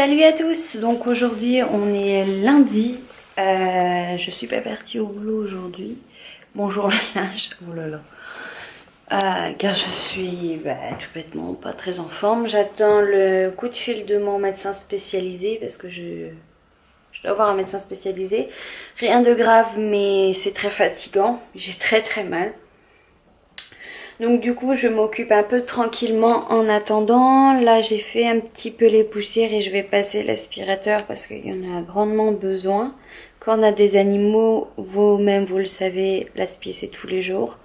Salut à tous, donc aujourd'hui on est lundi, je suis pas partie au boulot aujourd'hui, bonjour le linge, oh là là, car je suis tout bêtement pas très en forme, j'attends le coup de fil de mon médecin spécialisé parce que je dois avoir un médecin spécialisé, rien de grave mais c'est très fatigant, j'ai très mal. Donc du coup je m'occupe un peu tranquillement en attendant. Là j'ai fait un petit peu les poussières et je vais passer l'aspirateur parce qu'il y en a grandement besoin. Quand on a des animaux, vous-même vous le savez, l'aspi c'est tous les jours.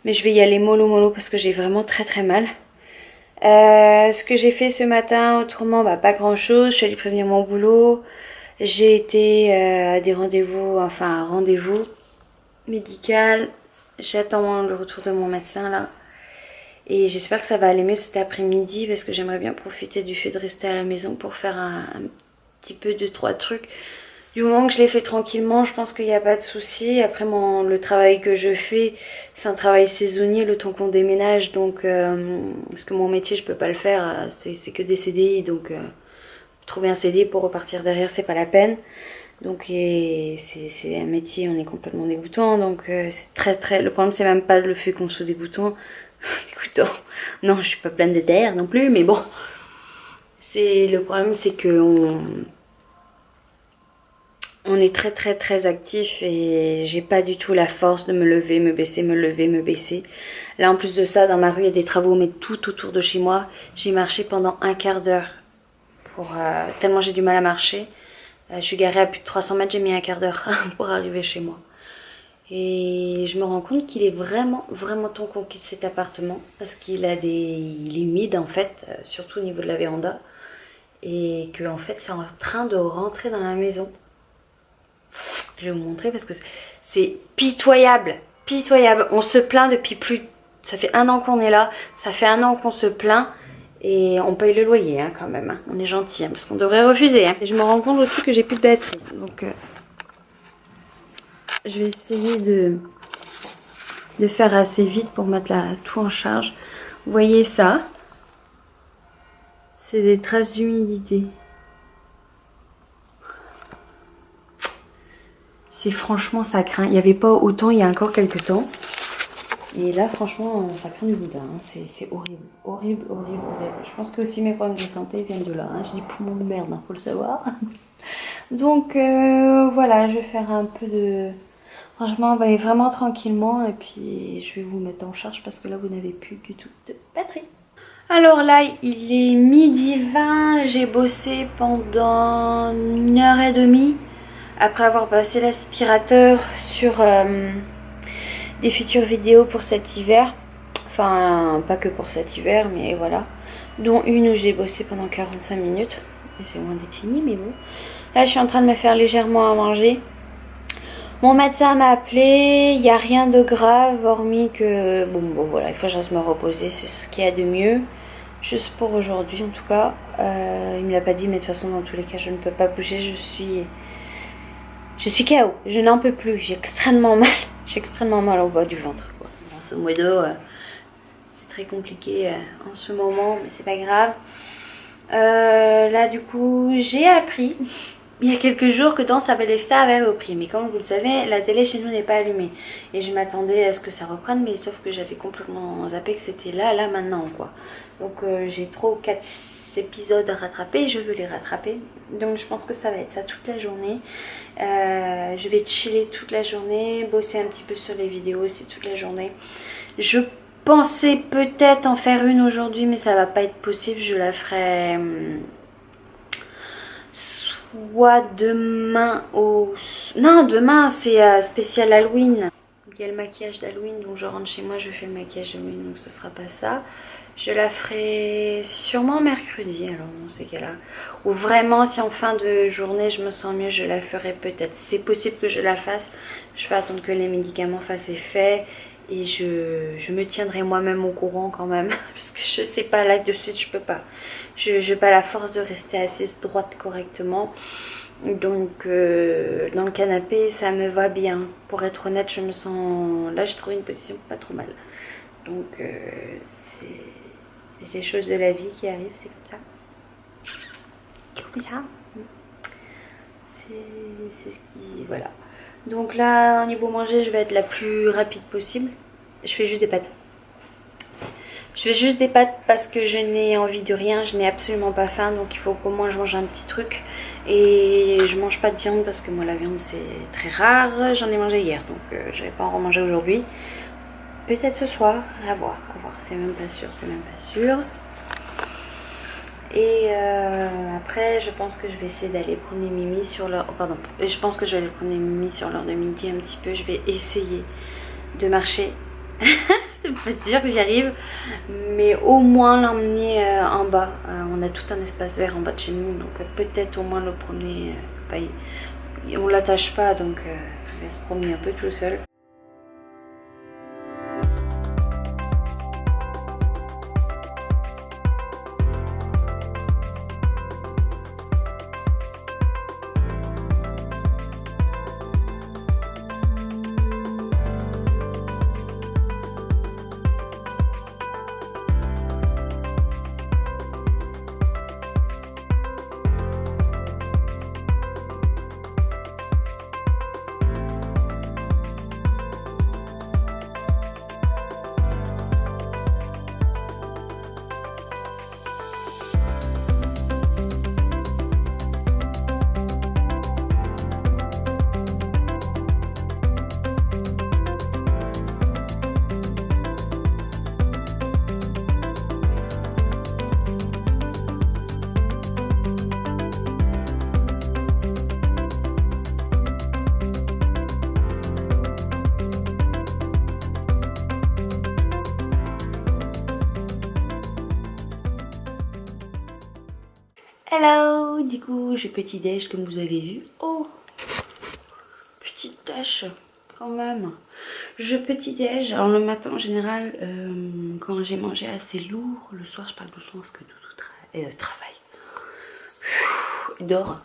Mais je vais y aller mollo parce que j'ai vraiment très mal. Ce que j'ai fait ce matin, autrement pas grand chose. Je suis allée prévenir mon boulot. J'ai été à des rendez-vous, enfin un rendez-vous médical. J'attends le retour de mon médecin là. Et j'espère que ça va aller mieux cet après-midi parce que j'aimerais bien profiter du fait de rester à la maison pour faire un petit peu 2-3 trucs. Du moment que je les fais tranquillement, je pense qu'il n'y a pas de souci. Après, le travail que je fais, c'est un travail saisonnier le temps qu'on déménage. Donc, parce que mon métier, je peux pas le faire, c'est que des CDI. Donc, trouver un CD pour repartir derrière, c'est pas la peine. Donc c'est un métier, on est complètement dégoûtant, donc c'est très... Le problème c'est même pas le fait qu'on soit dégoûtant. Dégoûtant. Non, je suis pas pleine de terre non plus, mais bon. Le problème c'est que on est très actif et j'ai pas du tout la force de me lever, me baisser, me lever, me baisser. Là en plus de ça, dans ma rue il y a des travaux, mais tout autour de chez moi. J'ai marché pendant un quart d'heure tellement j'ai du mal à marcher. Je suis garée à plus de 300 mètres, j'ai mis un quart d'heure pour arriver chez moi. Et je me rends compte qu'il est vraiment temps qu'on quitte cet appartement parce il est humide en fait, surtout au niveau de la véranda. Et que en fait c'est en train de rentrer dans la maison. Je vais vous montrer parce que c'est pitoyable. On se plaint depuis ça fait 1 an qu'on est là, ça fait 1 an qu'on se plaint. Et on paye le loyer quand même, on est gentil parce qu'on devrait refuser. Et je me rends compte aussi que j'ai plus de batterie. Donc je vais essayer de faire assez vite pour mettre tout en charge. Vous voyez ça? C'est des traces d'humidité. C'est franchement ça craint. Il n'y avait pas autant il y a encore quelques temps. Et là franchement ça craint du boudin. C'est horrible. Je pense que aussi mes problèmes de santé viennent de là. Je dis poumon de merde, faut le savoir. Donc voilà, je vais faire un peu de... Franchement, vraiment tranquillement et puis je vais vous mettre en charge parce que là vous n'avez plus du tout de batterie. Alors là, il est 12h20, j'ai bossé pendant 1h30 après avoir passé l'aspirateur sur des futures vidéos pour cet hiver. Enfin, pas que pour cet hiver, mais voilà. Dont une où j'ai bossé pendant 45 minutes. Et c'est loin d'être fini, mais bon. Là, je suis en train de me faire légèrement à manger. Mon médecin m'a appelé, il n'y a rien de grave, hormis que, bon voilà, il faut que je reste me reposer, c'est ce qu'il y a de mieux. Juste pour aujourd'hui en tout cas. Il me l'a pas dit, mais de toute façon, dans tous les cas, je ne peux pas bouger, je suis KO, je n'en peux plus, j'ai extrêmement mal au bas du ventre, quoi. Grosso modo, c'est très compliqué en ce moment, mais c'est pas grave. Là, du coup, j'ai appris il y a quelques jours que Danse avec les stars avait repris, mais comme vous le savez, la télé chez nous n'est pas allumée. Et je m'attendais à ce que ça reprenne, mais sauf que j'avais complètement zappé que c'était là, maintenant, quoi. Donc j'ai 3 ou 4 épisodes à rattraper, je veux les rattraper. Donc je pense que ça va être ça toute la journée. Je vais chiller toute la journée, bosser un petit peu sur les vidéos aussi toute la journée. Je pensais peut-être en faire une aujourd'hui, mais ça va pas être possible, je la ferai... soit demain Non, demain c'est spécial Halloween. Il y a le maquillage d'Halloween, donc je rentre chez moi, je fais le maquillage d'Halloween, donc ce sera pas ça. Je la ferai sûrement mercredi, alors dans ces cas-là. Ou vraiment, si en fin de journée je me sens mieux, je la ferai peut-être. C'est possible que je la fasse. Je vais attendre que les médicaments fassent effet. Et je me tiendrai moi-même au courant quand même. Parce que je sais pas, là de suite je peux pas. Je n'ai pas la force de rester assise droite correctement. Donc dans le canapé ça me va bien. Pour être honnête, je me sens... Là j'ai trouvé une position pas trop mal. Donc c'est des choses de la vie qui arrivent, c'est comme ça. Mais ça, c'est ce qui... Voilà. Donc là, au niveau manger, je vais être la plus rapide possible. Je fais juste des pâtes. Je fais juste des pâtes parce que je n'ai envie de rien, je n'ai absolument pas faim, donc il faut qu'au moins je mange un petit truc. Et je mange pas de viande parce que moi la viande c'est très rare, j'en ai mangé hier, donc je vais pas en remanger aujourd'hui. Peut-être ce soir, à voir, c'est même pas sûr, Et après, je pense que je vais essayer d'aller promener Mimi sur l'heure... Oh, pardon, je pense que je vais aller promener Mimi sur l'heure de midi un petit peu. Je vais essayer de marcher. C'est pas sûr que j'y arrive, mais au moins l'emmener en bas. On a tout un espace vert en bas de chez nous, donc peut-être au moins le promener. On l'attache pas, donc il va se promener un peu tout seul. Hello, du coup j'ai petit déj comme vous avez vu. Oh, petit déj quand même. Je petit déj. Alors le matin en général, quand j'ai mangé assez lourd, le soir je parle doucement parce que tout travaille. Dort.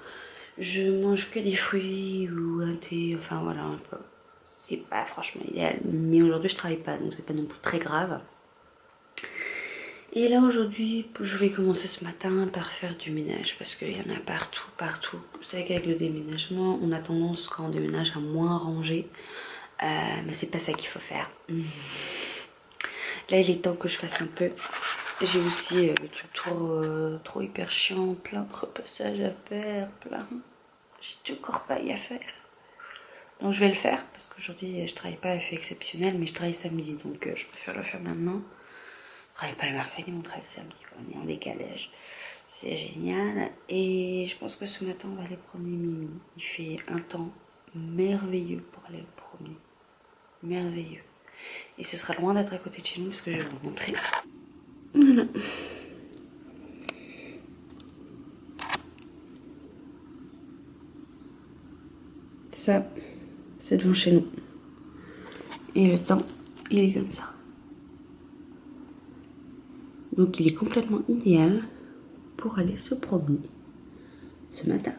Je mange que des fruits ou un thé, enfin voilà. C'est pas franchement idéal, mais aujourd'hui je travaille pas donc c'est pas non plus très grave. Et là aujourd'hui, je vais commencer ce matin par faire du ménage parce qu'il y en a partout. Vous savez qu'avec le déménagement, on a tendance quand on déménage à moins ranger. Mais c'est pas ça qu'il faut faire. Là il est temps que je fasse un peu. J'ai aussi le truc trop hyper chiant, plein de repassages à faire, J'ai du corbeille à faire. Donc je vais le faire parce qu'aujourd'hui je travaille pas à fait exceptionnel, mais je travaille samedi donc je préfère le faire maintenant. Je travaille pas le mercredi, mais on travaille le samedi, on est en décalage. C'est génial. Et je pense que ce matin on va aller promener Mimi. Il fait un temps merveilleux pour aller le promener. Merveilleux. Et ce sera loin d'être à côté de chez nous parce que je vais vous montrer. Voilà. Ça, c'est devant chez nous. Et le temps, il est comme ça. Donc il est complètement idéal pour aller se promener ce matin.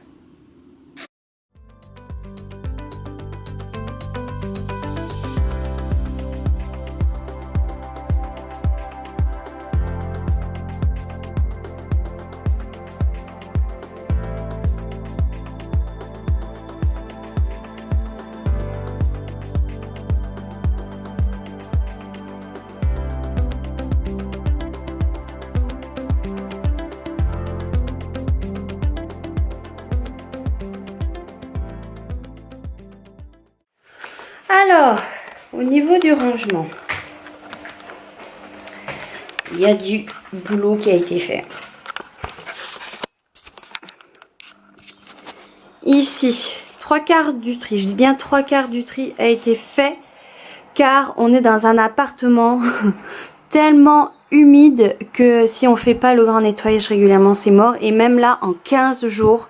Alors, au niveau du rangement, il y a du boulot qui a été fait. Ici, 3/4 du tri, je dis bien 3/4 du tri a été fait, car on est dans un appartement tellement humide que si on fait pas le grand nettoyage régulièrement, c'est mort. Et même là, en 15 jours,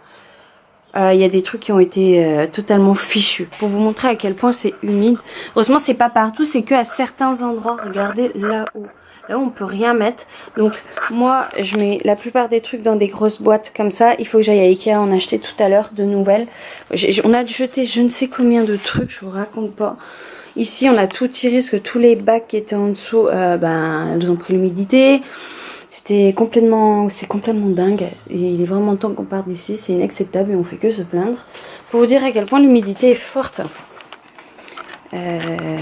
il y a des trucs qui ont été totalement fichus. Pour vous montrer à quel point c'est humide. Heureusement, c'est pas partout, c'est que à certains endroits. Regardez là-haut. Là où on peut rien mettre. Donc moi, je mets la plupart des trucs dans des grosses boîtes comme ça. Il faut que j'aille à Ikea en acheter tout à l'heure de nouvelles. On a jeté je ne sais combien de trucs, je vous raconte pas. Ici, on a tout tiré parce que tous les bacs qui étaient en dessous, ils ont pris l'humidité. C'est complètement dingue. Et il est vraiment temps qu'on parte d'ici. C'est inacceptable et on fait que se plaindre. Pour vous dire à quel point l'humidité est forte. Le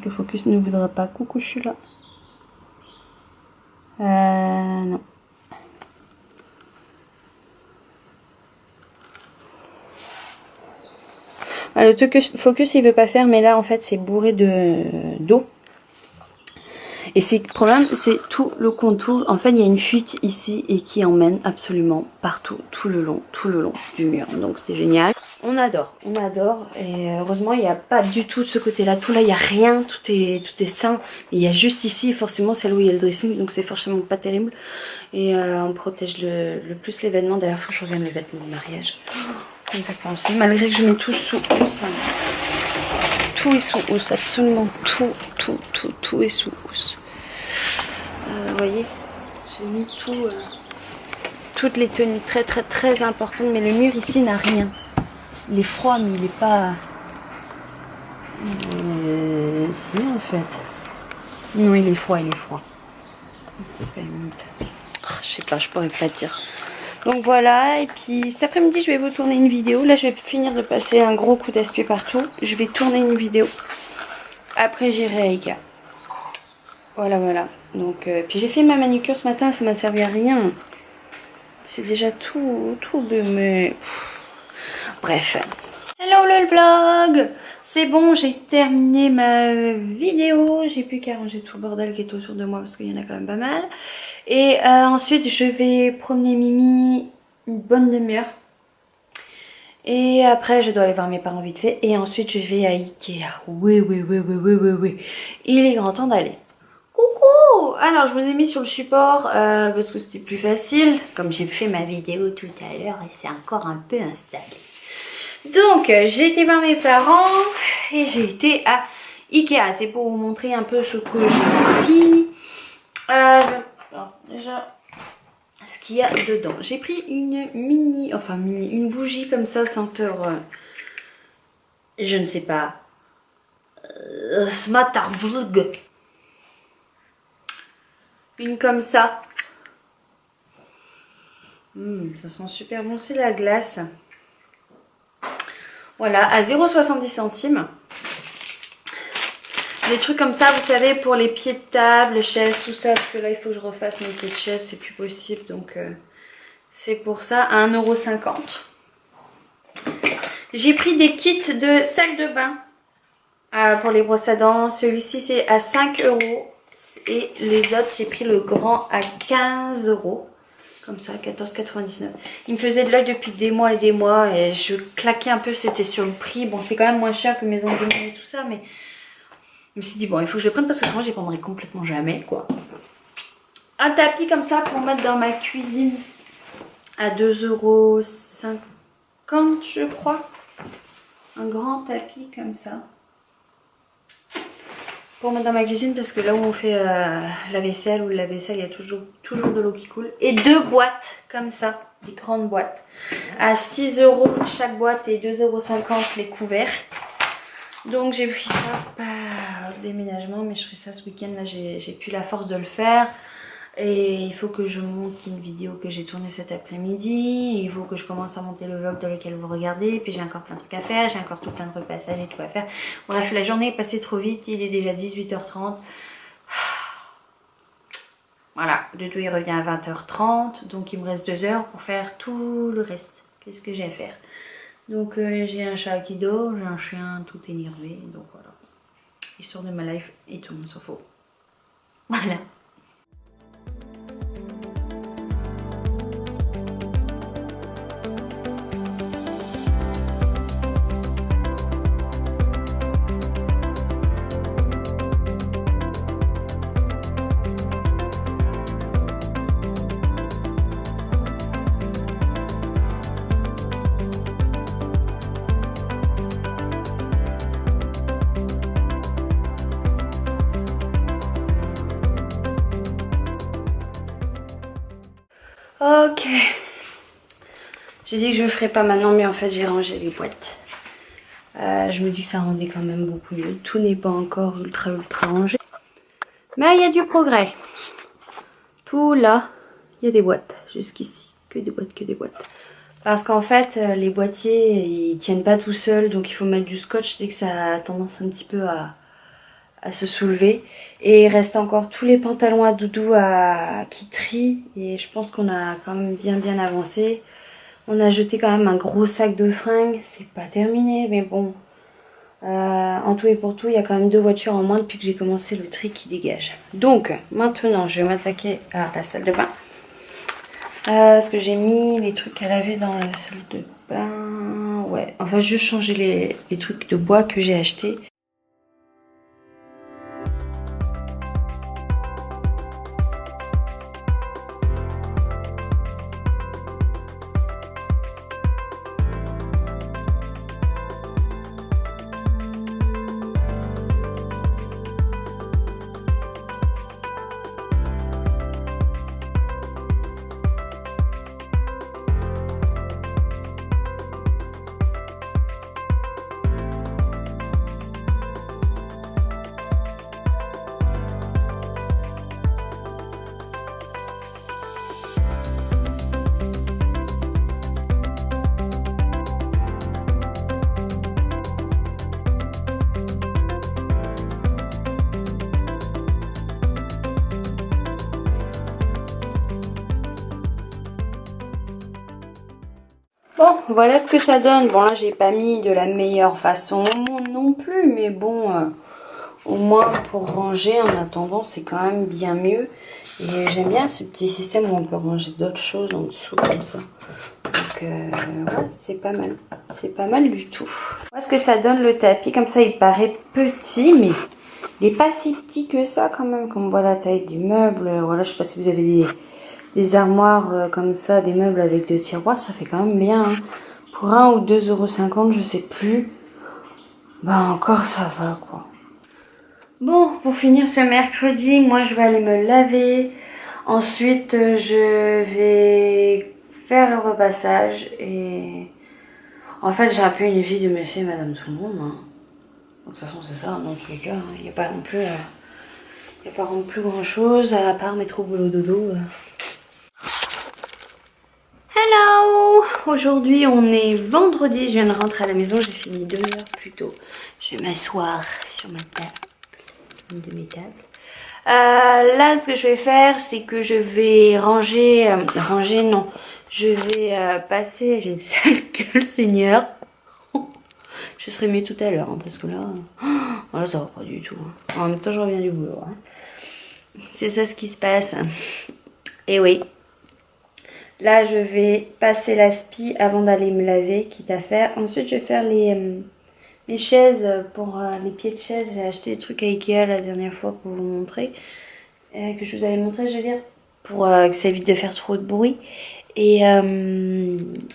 focus ne voudra pas. Coucou, je suis là. Non. Le focus il veut pas faire, mais là en fait c'est bourré d'eau. Et le problème c'est tout le contour. En fait il y a une fuite ici et qui emmène absolument partout, tout le long du mur. Donc c'est génial. On adore. Et heureusement il n'y a pas du tout de ce côté-là. Tout là il n'y a rien, tout est sain. Et il y a juste ici forcément c'est là où il y a le dressing, donc c'est forcément pas terrible. Et on protège le plus l'événement. D'ailleurs faut que je regarde les vêtements de mariage. Aussi, malgré que je mets tout sous housse. Tout est sous housse, absolument tout est sous housse. Vous voyez, j'ai mis toutes les tenues très importantes, mais le mur ici n'a rien. Il est froid, mais il est pas... Si en fait. Non, il est froid. Je sais pas, je pourrais pas dire. Donc voilà, et puis cet après-midi je vais vous tourner une vidéo. Là je vais finir de passer un gros coup d'aspi partout. Je vais tourner une vidéo. Après j'irai à Ikea. Voilà. Donc puis j'ai fait ma manucure ce matin, ça m'a servi à rien. C'est déjà tout de mais... Bref. Hello le vlog. C'est bon, j'ai terminé ma vidéo. J'ai plus qu'à ranger tout le bordel qui est autour de moi parce qu'il y en a quand même pas mal. Et ensuite je vais promener Mimi une bonne demi-heure. Et après je dois aller voir mes parents vite fait. Et ensuite je vais à Ikea. Oui. Il est grand temps d'aller. Coucou. Alors je vous ai mis sur le support parce que c'était plus facile. Comme j'ai fait ma vidéo tout à l'heure et c'est encore un peu installé. Donc j'ai été voir mes parents et j'ai été à Ikea. C'est pour vous montrer un peu ce que j'ai pris. Alors, déjà, ce qu'il y a dedans. J'ai pris une une bougie comme ça, senteur, je ne sais pas, Smattervlug. Une comme ça. Ça sent super bon, c'est la glace. Voilà, à 0,70 centimes. Des trucs comme ça, vous savez, pour les pieds de table, chaises, tout ça. Parce que là, il faut que je refasse mes pieds de chaise, c'est plus possible. Donc, c'est pour ça, à 1,50 €. J'ai pris des kits de sacs de bain pour les brosses à dents. Celui-ci, c'est à 5 €. Et les autres, j'ai pris le grand à 15 €. Comme ça, 14,99 €. Il me faisait de l'œil depuis des mois et des mois. Et je claquais un peu, c'était sur le prix. Bon, c'est quand même moins cher que Maison de Mimi et tout ça, mais... Je me suis dit, bon, il faut que je le prenne parce que moi, j'y prendrai complètement jamais, quoi. Un tapis comme ça pour mettre dans ma cuisine à 2,50 €, je crois. Un grand tapis comme ça. Pour mettre dans ma cuisine parce que là où on fait la vaisselle ou la vaisselle, il y a toujours de l'eau qui coule. Et 2 boîtes comme ça, des grandes boîtes. À 6 € chaque boîte et 2,50 € les couverts. Donc j'ai pris ça par déménagement, mais je ferai ça ce week-end. Là j'ai plus la force de le faire. Et il faut que je monte une vidéo que j'ai tournée cet après-midi. Il faut que je commence à monter le vlog dans lequel vous regardez. Puis j'ai encore plein de trucs à faire. J'ai encore tout plein de repassages et tout à faire. Bref, la journée est passée trop vite. Il est déjà 18h30. Voilà, Doudou il revient à 20h30. Donc il me reste 2 heures pour faire tout le reste. Qu'est-ce que j'ai à faire? Donc j'ai un chat qui dort, j'ai un chien tout énervé, donc voilà. Histoire de ma life et tout le monde s'en fout. Voilà. Ok. J'ai dit que je le ferais pas maintenant, mais en fait j'ai rangé les boîtes. Je me dis que ça rendait quand même beaucoup mieux. Tout n'est pas encore ultra rangé. Mais il y a du progrès. Tout là, il y a des boîtes. Jusqu'ici, que des boîtes, que des boîtes. Parce qu'en fait, les boîtiers, ils tiennent pas tout seuls. Donc il faut mettre du scotch dès que ça a tendance un petit peu à se soulever. Et il reste encore tous les pantalons à doudou qui trient. Et je pense qu'on a quand même bien avancé. On a jeté quand même un gros sac de fringues. C'est pas terminé, mais bon. En tout et pour tout, il y a quand même 2 voitures en moins depuis que j'ai commencé le tri qui dégage. Donc, maintenant, je vais m'attaquer à la salle de bain. Parce que j'ai mis les trucs à laver dans la salle de bain. Ouais, on va juste changer les trucs de bois que j'ai achetés. Bon, voilà ce que ça donne. Bon, là, j'ai pas mis de la meilleure façon non plus, mais bon, au moins pour ranger en attendant, c'est quand même bien mieux. Et j'aime bien ce petit système où on peut ranger d'autres choses en dessous comme ça. Donc, ouais, c'est pas mal. C'est pas mal du tout. Voilà ce que ça donne le tapis. Comme ça, il paraît petit, mais il n'est pas si petit que ça quand même. Comme on voit la taille du meuble. Voilà, je sais pas si vous avez des armoires comme ça, des meubles avec 2 tiroirs, ça fait quand même bien. Hein. Pour 1 ou 2,50 €, je sais plus. Bah encore ça va quoi. Bon, pour finir ce mercredi, moi je vais aller me laver. Ensuite, je vais faire le repassage. Et en fait, j'ai un peu une vie de monsieur et madame tout le monde. Hein. De toute façon, c'est ça, dans tous les cas. Il n'y a pas non plus... Il n'y a pas non plus grand chose à part métro boulot dodo. Hello! Aujourd'hui on est vendredi, je viens de rentrer à la maison, j'ai fini 2 heures plus tôt. Je vais m'asseoir sur ma table, une de mes tables. Là ce que je vais faire c'est que je vais ranger, non, je vais passer, j'ai une sale gueule Seigneur. Je serai mieux tout à l'heure hein, parce que là, là ça va pas du tout. Hein. En même temps je reviens du boulot. Hein. C'est ça ce qui se passe. Et oui. Là, je vais passer l'aspi avant d'aller me laver, quitte à faire. Ensuite, je vais faire les chaises pour les pieds de chaise. J'ai acheté des trucs à Ikea la dernière fois pour vous montrer. Que je vous avais montré, je veux dire. Pour que ça évite de faire trop de bruit. Et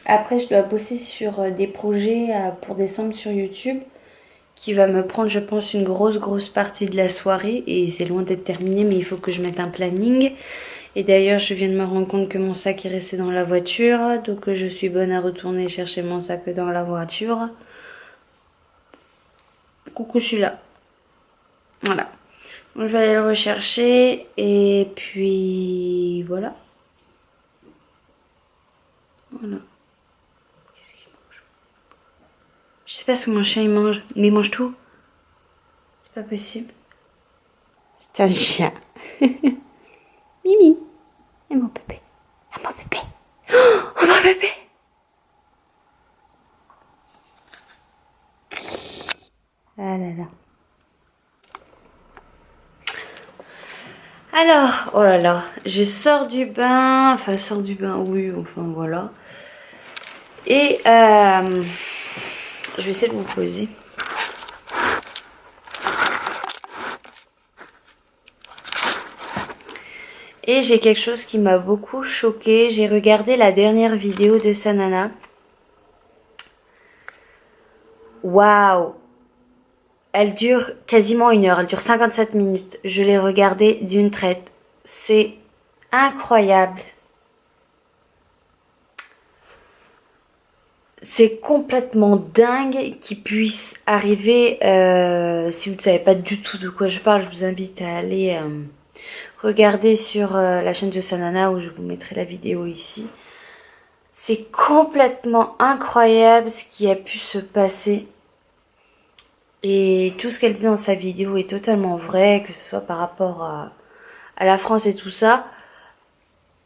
après, je dois bosser sur des projets pour décembre sur YouTube. Qui va me prendre, je pense, une grosse partie de la soirée. Et c'est loin d'être terminé, mais il faut que je mette un planning. Et d'ailleurs, je viens de me rendre compte que mon sac est resté dans la voiture. Donc, je suis bonne à retourner chercher mon sac dans la voiture. Coucou, je suis là. Voilà. Donc, je vais aller le rechercher. Et puis, voilà. Voilà. Qu'est-ce qu'il mange? Je sais pas ce que mon chien il mange. Mais il mange tout. C'est pas possible. C'est un chien. Mimi. Et mon bébé. Et mon bébé. Oh, mon bébé. Ah là là. Alors, oh là là, je sors du bain. Enfin, sors du bain, oui, enfin voilà. Et je vais essayer de vous poser. Et j'ai quelque chose qui m'a beaucoup choquée. J'ai regardé la dernière vidéo de Sanana. Waouh! Elle dure quasiment 1 heure. Elle dure 57 minutes. Je l'ai regardée d'une traite. C'est incroyable. c'est complètement dingue qu'il puisse arriver, si vous ne savez pas du tout de quoi je parle, je vous invite à aller regarder sur la chaîne de Sanana où je vous mettrai la vidéo ici. C'est complètement incroyable ce qui a pu se passer. Et tout ce qu'elle dit dans sa vidéo est totalement vrai, que ce soit par rapport à la France et tout ça.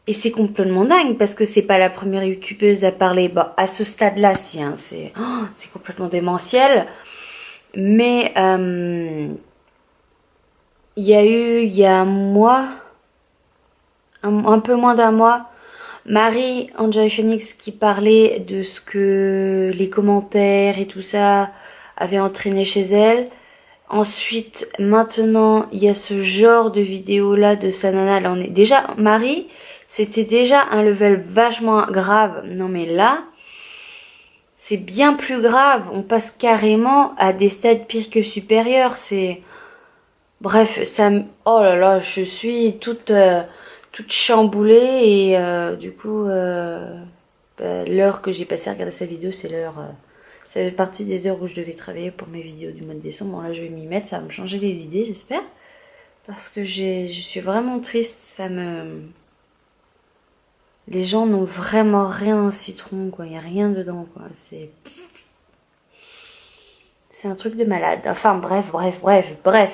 Et c'est complètement dingue parce que c'est pas la première youtubeuse à parler. Bon, à ce stade-là, si, hein, c'est complètement démentiel. Mais il y a eu, il y a un mois, un peu moins d'un mois, Marie Enjoy Phoenix qui parlait de ce que les commentaires et tout ça avaient entraîné chez elle. Ensuite, maintenant, il y a ce genre de vidéo-là de Sanana. Là, on est déjà, Marie, c'était déjà un level vachement grave. Non, mais là, c'est bien plus grave. On passe carrément à des stades pires que supérieurs. C'est, bref, ça, oh là là, je suis toute chamboulée et du coup, l'heure que j'ai passé à regarder sa vidéo, c'est l'heure. Ça fait partie des heures où je devais travailler pour mes vidéos du mois de décembre. Bon, là, je vais m'y mettre. Ça va me changer les idées, j'espère. Parce que je suis vraiment triste. Les gens n'ont vraiment rien dans le citron, quoi. Il n'y a rien dedans, quoi. C'est un truc de malade. Enfin, bref.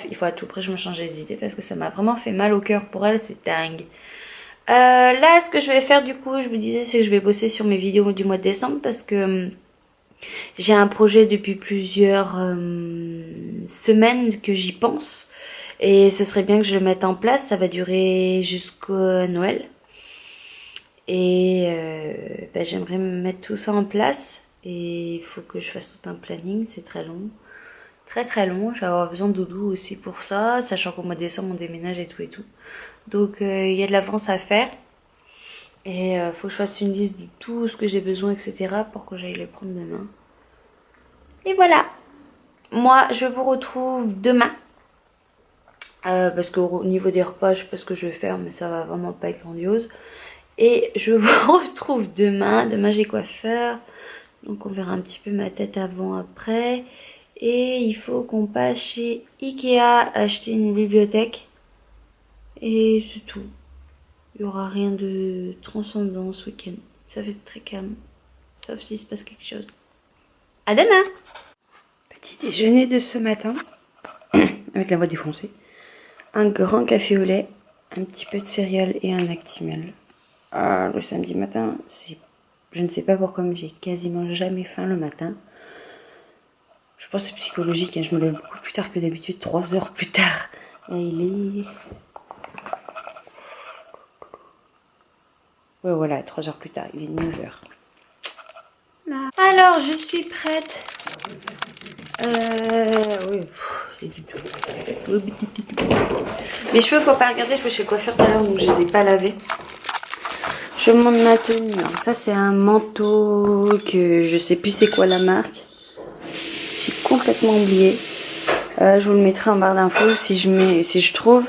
Il faut à tout prix que je me change les idées parce que ça m'a vraiment fait mal au cœur pour elle. C'est dingue. Là, ce que je vais faire, du coup, je vous disais, c'est que je vais bosser sur mes vidéos du mois de décembre parce que j'ai un projet depuis plusieurs semaines que j'y pense et ce serait bien que je le mette en place. Ça va durer jusqu'au Noël et j'aimerais mettre tout ça en place et il faut que je fasse tout un planning. C'est très long, très long. Je vais avoir besoin de doudou aussi pour ça, sachant qu'au mois de décembre on déménage et tout. Donc il y a de l'avance à faire et faut que je fasse une liste de tout ce que j'ai besoin, etc. pour que j'aille les prendre demain. Et voilà, moi je vous retrouve demain parce qu'au niveau des repas, je sais pas ce que je vais faire, mais ça va vraiment pas être grandiose. Et je vous retrouve demain. Demain j'ai coiffeur, donc on verra un petit peu ma tête avant, après. Et il faut qu'on passe chez Ikea acheter une bibliothèque. Et c'est tout. Il n'y aura rien de transcendant ce week-end. Ça va être très calme, sauf s'il se passe quelque chose. À demain! Petit déjeuner de ce matin, avec la voix défoncée. Un grand café au lait, un petit peu de céréales et un Actimel. Le samedi matin, je ne sais pas pourquoi, mais j'ai quasiment jamais faim le matin. Je pense que c'est psychologique, hein, je me lève beaucoup plus tard que d'habitude, 3 heures plus tard. Et il est... Ouais, voilà, 3 heures plus tard, il est 9 heures. Alors, je suis prête. Oui, c'est du tout. Mes cheveux, faut pas regarder, je vais chez le coiffeur tout à l'heure, donc je les ai pas lavés. Je monte ma tenue. Alors, ça, c'est un manteau que je sais plus c'est quoi la marque. J'ai complètement oublié. Je vous le mettrai en barre d'infos si je trouve.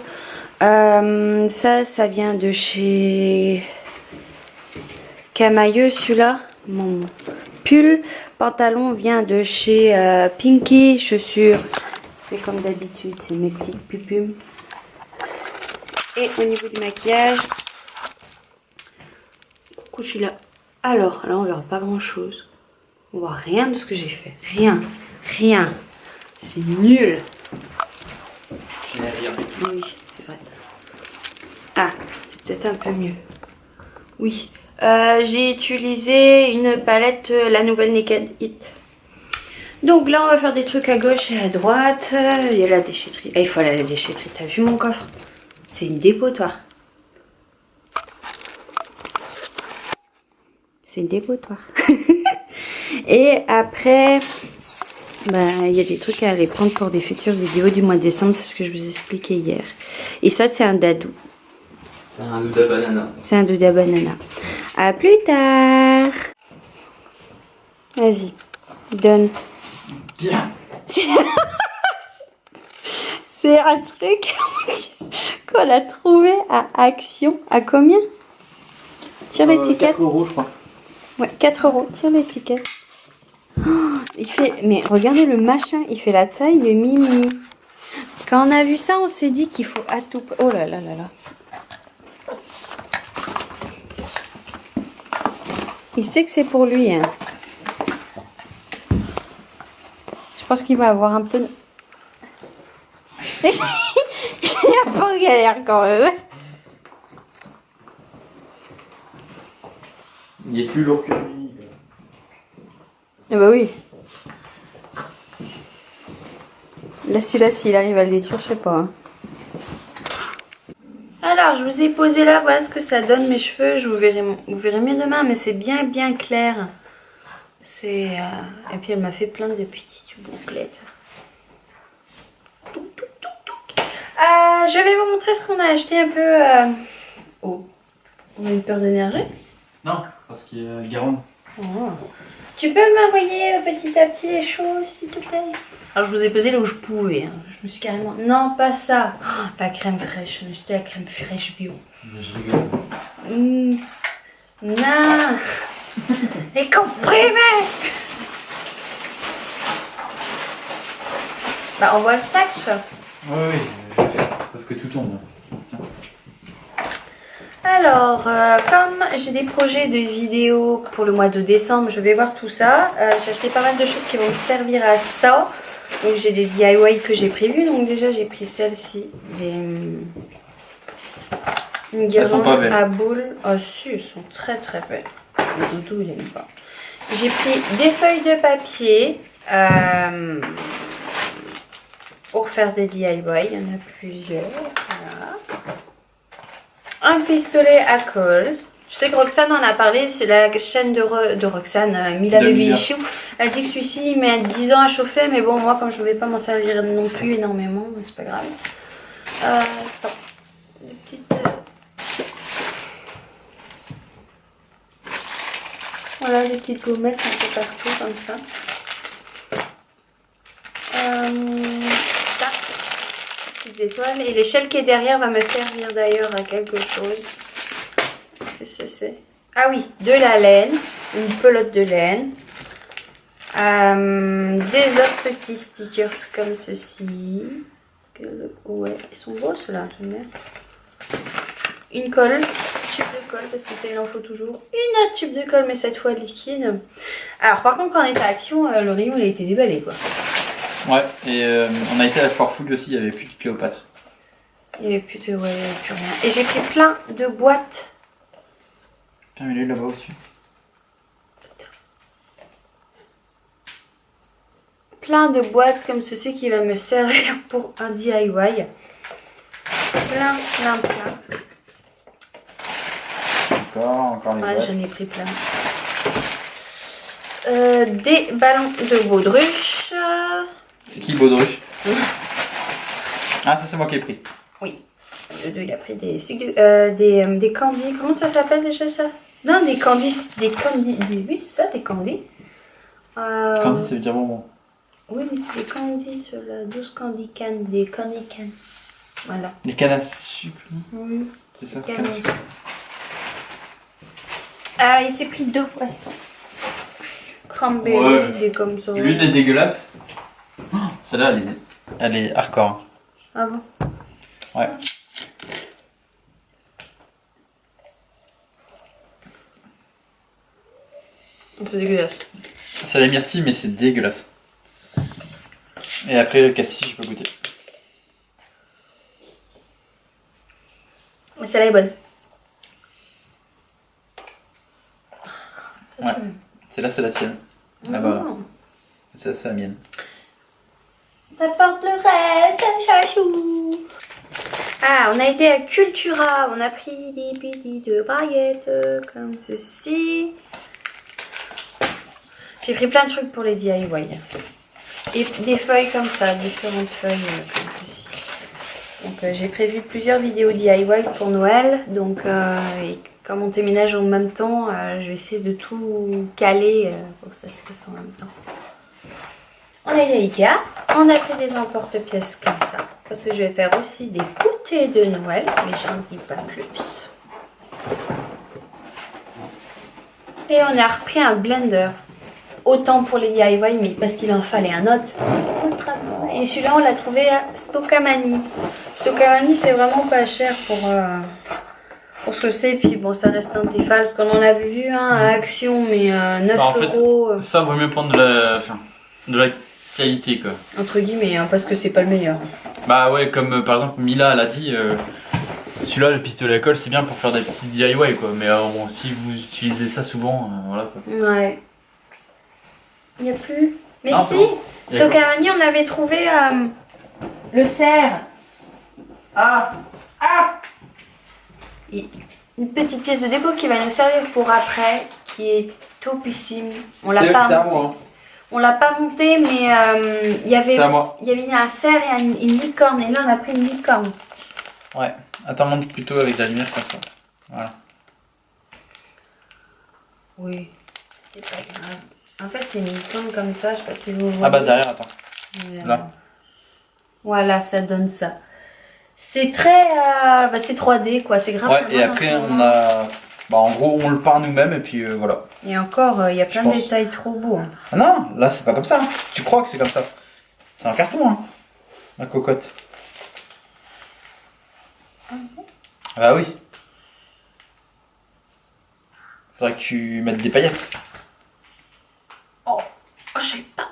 Ça vient de chez Camailleux, celui-là. Mon pull. Pantalon vient de chez Pinky. Chaussures, c'est comme d'habitude, c'est mes petites pupumes. Et au niveau du maquillage, coucou, je suis là. Alors, là, on verra pas grand-chose. On voit rien de ce que j'ai fait. Rien. C'est nul. Je n'ai rien. Oui, c'est vrai. Ah, c'est peut-être un peu mieux. Oui. J'ai utilisé une palette, la nouvelle Naked It. Donc là, on va faire des trucs à gauche et à droite. Il y a la déchetterie. Ah, il faut aller à la déchetterie. T'as vu mon coffre? C'est une dépotoir. C'est une dépotoir. Et après, il y a des trucs à aller prendre pour des futures vidéos du mois de décembre. C'est ce que je vous expliquais hier. Et ça, c'est un dadou. C'est un douda banana. C'est un douda banana. À plus tard. Vas-y, donne. Tiens. C'est un truc qu'on a trouvé à Action. À combien? Tire l'étiquette. 4 € je crois. Ouais, 4 €. Tire l'étiquette. Il fait... Mais regardez le machin, il fait la taille de Mimi. Quand on a vu ça, on s'est dit qu'il faut à tout... Oh là là là là. Il sait que c'est pour lui. Hein. Je pense qu'il va avoir un peu... Il a un peu galère quand même. Il est plus lourd que Mimi. Ah bah oui. Là, s'il arrive à le détruire, je sais pas. Hein. Alors, je vous ai posé là, voilà ce que ça donne mes cheveux. Vous verrez mieux demain, mais c'est bien clair. Et puis elle m'a fait plein de petites bouclettes. Je vais vous montrer ce qu'on a acheté un peu. Oh, on a une peur d'énergie? Non, parce qu'il y a Garonne. Oh. Tu peux m'envoyer petit à petit les choses, s'il te plaît? Alors je vous ai pesé là où je pouvais. Hein. Je me suis carrément... Non, pas ça. Oh, la crème fraîche. J'ai acheté la crème fraîche bio. Mais je rigole. Non. Les comprimés. Bah on voit le sac. Oui, sauf que tout tombe. Alors, comme j'ai des projets de vidéos pour le mois de décembre, je vais voir tout ça. J'ai acheté pas mal de choses qui vont me servir à ça. Donc j'ai des DIY que j'ai prévus. Donc déjà j'ai pris celle-ci. Une guirlande à boules. Oh si, elles sont très belles. Le doudou il aime pas. J'ai pris des feuilles de papier pour faire des DIY. Il y en a plusieurs. Voilà. Un pistolet à colle. Je sais que Roxane en a parlé, c'est la chaîne de Roxane, Mila Baby Issue. Elle dit que celui-ci il met 10 ans à chauffer, mais bon, moi, comme je ne vais pas m'en servir non plus énormément, c'est pas grave. Ça. Des petites... Voilà, des petites gommettes un peu partout, comme ça. Ça. Petites étoiles. Et l'échelle qui est derrière va me servir d'ailleurs à quelque chose. Qu'est-ce que c'est? Ah oui, de la laine, une pelote de laine, des autres petits stickers comme ceci. Ouais, ils sont beaux ceux-là, j'aime bien. Une colle, tube de colle parce que ça il en faut toujours. Une autre tube de colle mais cette fois liquide. Alors par contre quand on était à Action, le rayon il a été déballé quoi. Ouais, et on a été à la Foire Food aussi, il n'y avait plus de Cléopâtre. Il n'y avait plus de... Ouais, il n'y avait plus rien. Et j'ai pris plein de boîtes. Tiens, mais il est là-bas aussi. Plein de boîtes comme ceci qui va me servir pour un DIY. Plein. Encore les boîtes. J'en ai pris plein. Des ballons de baudruche. C'est qui Baudruche? Ah, ça c'est moi qui ai pris. Oui. Il a pris des candies. Comment ça s'appelle déjà ça? Non, des candies. Oui, c'est ça, des candies. Candy, ça veut dire bonbon. Oui, mais c'est des candies sur la 12 candy can. Des candy can. Voilà. Les cannes à sucre. Oui. C'est ça. Il s'est pris 2 poissons. Cranberry, ouais. des comme ça. L'huile est dégueulasse. Oh, celle-là, elle est hardcore. Ah bon? Ouais. C'est dégueulasse. C'est la myrtille, mais c'est dégueulasse. Et après, le cassis, je peux goûter. Mais celle-là est bonne. Ouais. Celle-là, c'est la tienne. Là-bas. Ça, c'est la mienne. T'apportes le reste, chachou. Ah, on a été à Cultura. On a pris des petites paillettes comme ceci. J'ai pris plein de trucs pour les DIY. Et des feuilles comme ça, différentes feuilles comme ceci. Donc j'ai prévu plusieurs vidéos DIY pour Noël. Donc et comme on déménage en même temps, je vais essayer de tout caler pour que ça se fasse en même temps. On a été à Ikea, on a pris des emporte-pièces comme ça. Parce que je vais faire aussi des goûters de Noël, mais j'en dis pas plus. Et on a repris un blender. autant pour les DIY, mais parce qu'il en fallait un autre. Et celui-là, on l'a trouvé à Stockamani. Stockamani, c'est vraiment pas cher pour ce que c'est. Puis bon, ça reste un Tefal, parce qu'on en avait vu à Action, mais 9 Bah, en fait, euros. Ça vaut mieux prendre de la qualité quoi. Entre guillemets, hein, parce que c'est pas le meilleur. Bah ouais, comme par exemple Mila elle a dit, celui-là, le pistolet à colle, c'est bien pour faire des petits DIY quoi. Mais bon, si vous utilisez ça souvent, voilà quoi. Ouais. Il n'y a plus. Mais Non, si, c'est bon. Stockamani, on avait trouvé le cerf. Une petite pièce de déco qui va nous servir pour après, qui est topissime. On l'a pas C'est à monté. moi. On l'a pas monté, mais il y avait C'est à moi. un cerf et une licorne. Et là, on a pris une licorne. Ouais. Attends, monte plutôt avec la lumière comme ça. Voilà. Oui. C'est pas grave. En fait, c'est une licorne comme ça. Je sais pas si vous voyez. Ah bah derrière, attends. Mais, Là. Voilà, ça donne ça. C'est très... c'est 3D, quoi. C'est grave. Ouais, et après on a... Bah en gros, on le peint nous-mêmes et puis voilà. Et encore, il y a plein Je de pense. détails trop beaux. Hein. Ah non, là c'est pas comme ça. Hein. Tu crois que c'est comme ça. C'est un carton, hein. La cocotte. Ah bah oui. Faudrait que tu mettes des paillettes. Oh, je sais pas.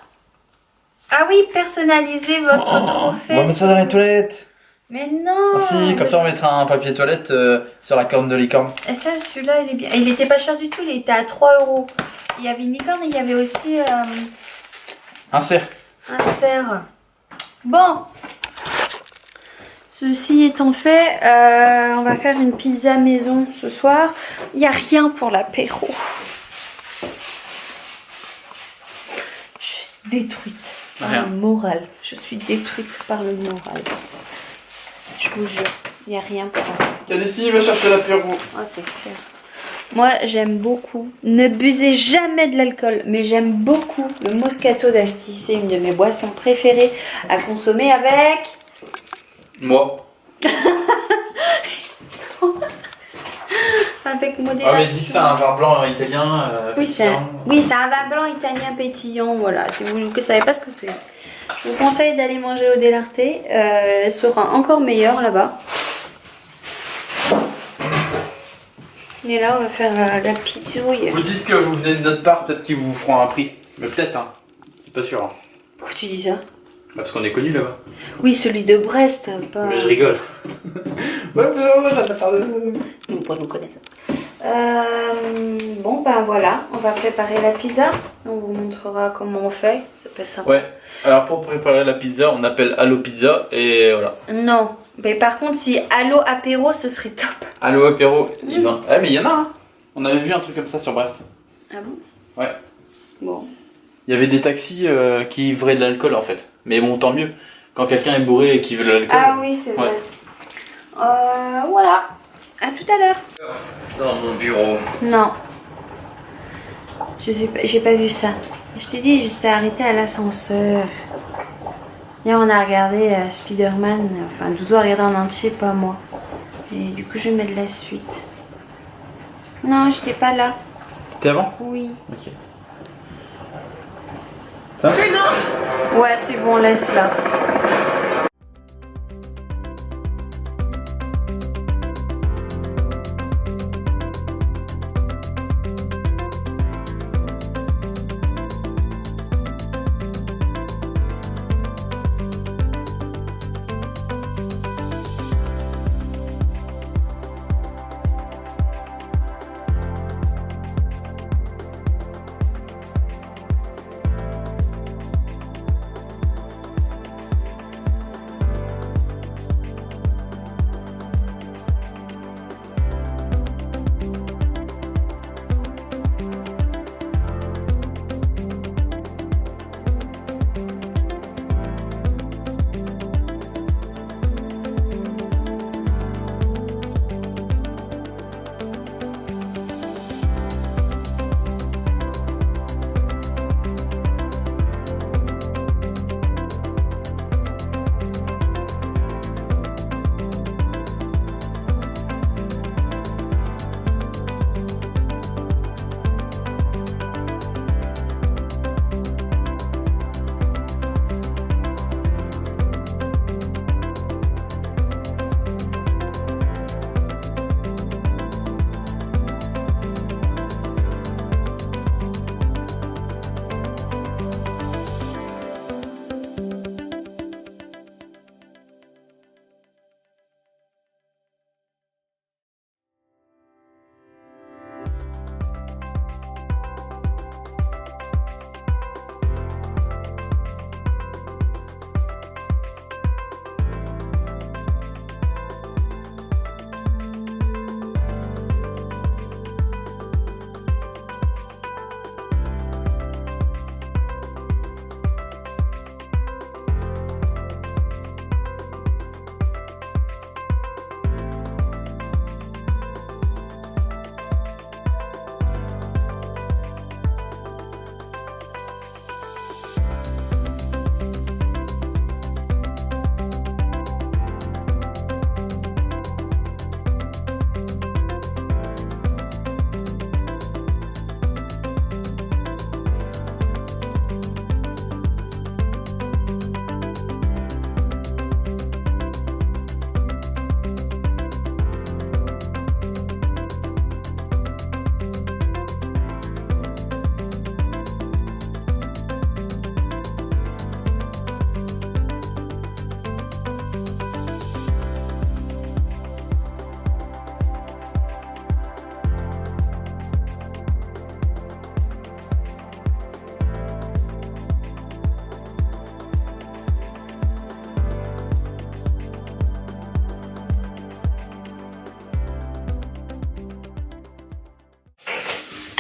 Ah oui, personnalisez votre trophée. On va mettre ça dans les toilettes. Mais non. Ah si, comme ça on mettra un papier toilette sur la corne de licorne. Et ça, celui-là, il est bien. Et il était pas cher du tout, il était à 3 euros. Il y avait une licorne et il y avait aussi Un cerf. un cerf. Bon. Ceci étant fait, on va faire une pizza maison ce soir. Il n'y a rien pour l'apéro. Je suis détruite par Rien. le moral. Je suis détruite par le moral. Je vous jure, il n'y a rien pour l'apéro. Calici va chercher l'apéro. Ah, c'est clair. Moi, j'aime beaucoup. Ne buvez jamais de l'alcool, mais j'aime beaucoup le Moscato d'Asti. C'est une de mes boissons préférées à consommer avec... Moi. Avec modération. Ah mais dis que c'est un vin blanc italien. Oui, c'est un vin blanc italien pétillant. Voilà, si vous ne savez pas ce que c'est. Je vous conseille d'aller manger au Dell'Arte. Elle sera encore meilleure là-bas. Et là, on va faire la pizzouille. Vous dites que vous venez de notre part, peut-être qu'ils vous feront un prix. Mais peut-être, hein. C'est pas sûr. Hein. Pourquoi tu dis ça? Parce qu'on est connus là-bas. Oui, celui de Brest, pas... Mais je rigole. Ouais, j'attends pas de... Nous, pour nous connaître. Bon, ben voilà, on va préparer la pizza. On vous montrera comment on fait. Ça peut être sympa. Ouais, alors pour préparer la pizza, on appelle Allo Pizza et voilà. Non, mais par contre, si Allo Apéro, ce serait top. Allo Apéro, ils ont... Ah mais il y en a, hein. On avait vu un truc comme ça sur Brest. Ah bon? Ouais. Bon. Il y avait des taxis qui livraient de l'alcool en fait. Mais bon, tant mieux. Quand quelqu'un est bourré et qu'il veut de l'alcool. Ah oui, c'est vrai. Voilà. À tout à l'heure. Dans mon bureau. Non. J'ai pas vu ça. Je t'ai dit, j'étais arrêtée à l'ascenseur. Hier, on a regardé Spider-Man. Enfin, Doudou a regardé en entier, pas moi. Et du coup, je vais mettre la suite. Non, j'étais pas là. T'es avant? Oui. Ok. Ouais, c'est bon, laisse là.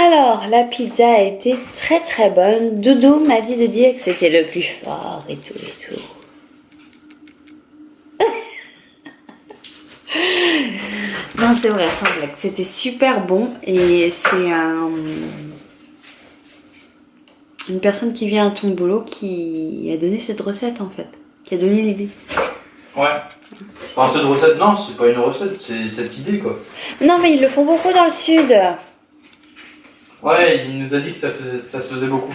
Alors, la pizza a été très très bonne. Doudou m'a dit de dire que c'était le plus fort et tout et tout. Non, c'est vrai, sans blague. C'était super bon et c'est une personne qui vient à ton boulot qui a donné cette recette en fait, qui a donné l'idée. Ouais. Enfin, cette recette, non, c'est pas une recette, c'est cette idée quoi. Non, mais ils le font beaucoup dans le sud. Ouais, il nous a dit que ça se faisait beaucoup.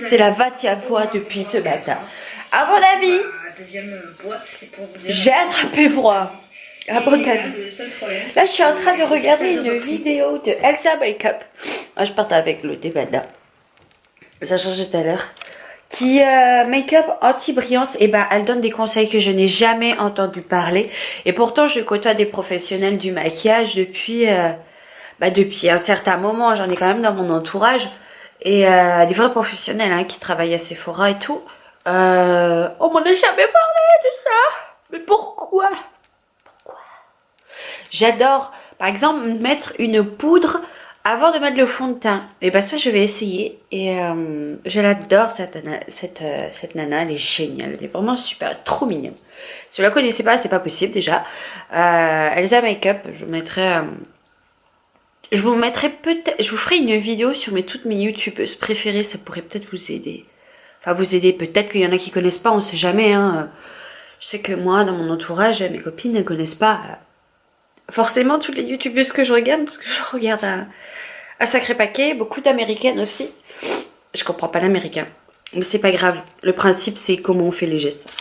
C'est la 20e fois depuis ce matin. À mon avis, j'ai attrapé froid. À mon avis. Là, je suis en train de regarder une vidéo de Elsa Makeup. Ah, je partais avec le Devada. Ça change tout à l'heure. Qui make-up anti-brillance, et ben elle donne des conseils que je n'ai jamais entendu parler. Et pourtant, je côtoie des professionnels du maquillage depuis un certain moment. J'en ai quand même dans mon entourage. Et des vrais professionnels hein, qui travaillent à Sephora et tout. On m'en a jamais parlé de ça. Mais pourquoi? J'adore, par exemple, mettre une poudre avant de mettre le fond de teint. Et ben ça, je vais essayer. Et je l'adore, cette nana. Elle est géniale. Elle est vraiment super, trop mignonne. Si vous la connaissez pas, c'est pas possible déjà. Elsa Makeup, je vous mettrai peut-être, je vous ferai une vidéo sur toutes mes youtubeuses préférées, ça pourrait peut-être vous aider. Enfin vous aider, peut-être qu'il y en a qui connaissent pas, on sait jamais. Hein. Je sais que moi, dans mon entourage, mes copines ne connaissent pas forcément toutes les youtubeuses que je regarde, parce que je regarde un sacré paquet, beaucoup d'américaines aussi. Je comprends pas l'américain, mais c'est pas grave. Le principe c'est comment on fait les gestes.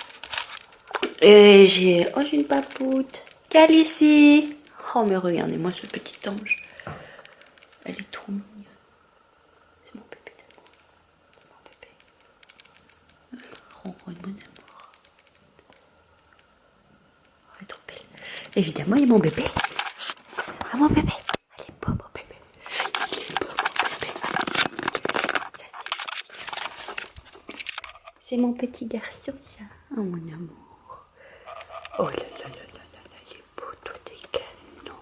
Et j'ai une papoute. Calicie. Oh mais regardez-moi ce petit ange. Elle est trop mignonne. C'est mon bébé d'amour. C'est mon bébé. Ronronne mon amour. Elle est trop belle. Évidemment, il y a mon bébé. Ah, mon bébé. Elle est beau, mon bébé. Il est beau, mon bébé. C'est mon petit garçon, ça. Oh, mon amour. Oh là là là là là, il est beau, toi, t'es canon.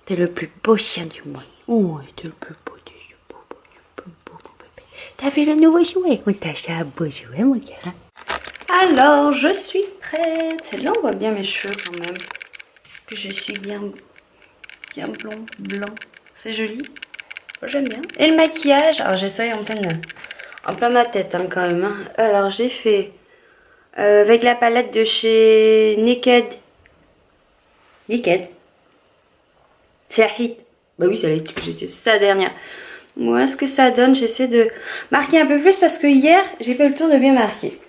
T'es le plus beau chien du monde. Oh, t'es le plus beau, mon bébé. T'as vu le nouveau jouet? Oui, t'as acheté un beau jouet, mon gars. Alors, je suis prête. Là, on voit bien mes cheveux quand même. Que je suis bien blond, blanc. C'est joli. J'aime bien. Et le maquillage, alors j'essaye en plein ma tête hein, quand même. Hein. Alors, j'ai fait avec la palette de chez Naked. C'est la hit. Bah oui, c'est la hit que j'ai utilisée. C'est la dernière. Moi, ce que ça donne, j'essaie de marquer un peu plus parce que hier, j'ai pas eu le temps de bien marquer.